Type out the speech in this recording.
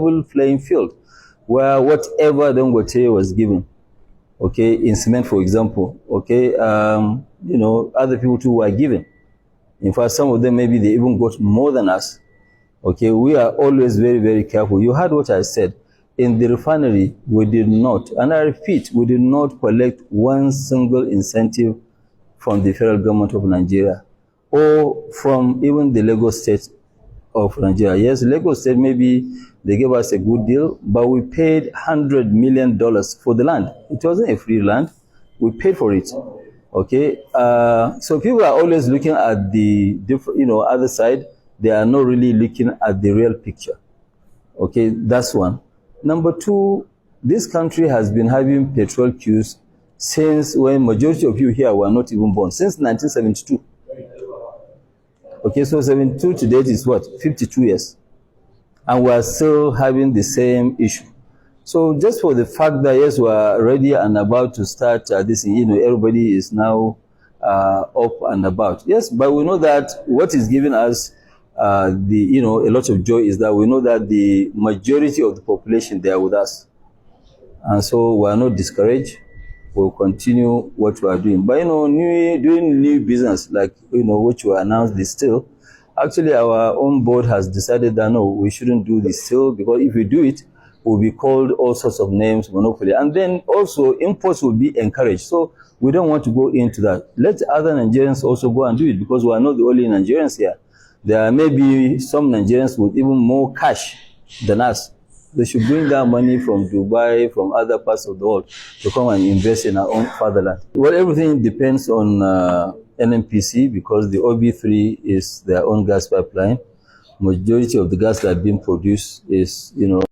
level playing field where whatever Dangote was given, okay, in cement, for example, okay, you know, other people too were given. In fact, some of them, maybe they even got more than us. Okay, we are always very, very careful. You heard what I said. In the refinery, we did not, and I repeat, we did not collect one single incentive from the federal government of Nigeria or from even the Lagos State of Nigeria. Yes, Lagos State, maybe they gave us a good deal, but we paid $100 million for the land. It wasn't a free land. We paid for it. Okay, so people are always looking at the different, you know, other side. They are not really looking at the real picture. Okay, that's one. Number two, this country has been having petrol queues since when majority of you here were not even born, since 1972. Okay, so 72 to date is what? 52 years. And we are still having the same issue. So just for the fact that, yes, we are ready and about to start this, you know, everybody is now up and about. Yes, but we know that what is giving us you know, a lot of joy is that we know that the majority of the population, they are with us. And so we are not discouraged. We'll continue what we are doing. But, you know, doing new business, like, you know, which we announced this still, actually our own board has decided that no, we shouldn't do this still, because if we do it, we'll be called all sorts of names, monopoly. And then also imports will be encouraged. So we don't want to go into that. Let other Nigerians also go and do it, because we are not the only Nigerians here. There may be some Nigerians with even more cash than us. They should bring that money from Dubai, from other parts of the world, to come and invest in our own fatherland. Well, everything depends on NNPC, because the OB3 is their own gas pipeline. Majority of the gas that are being produced is, you know,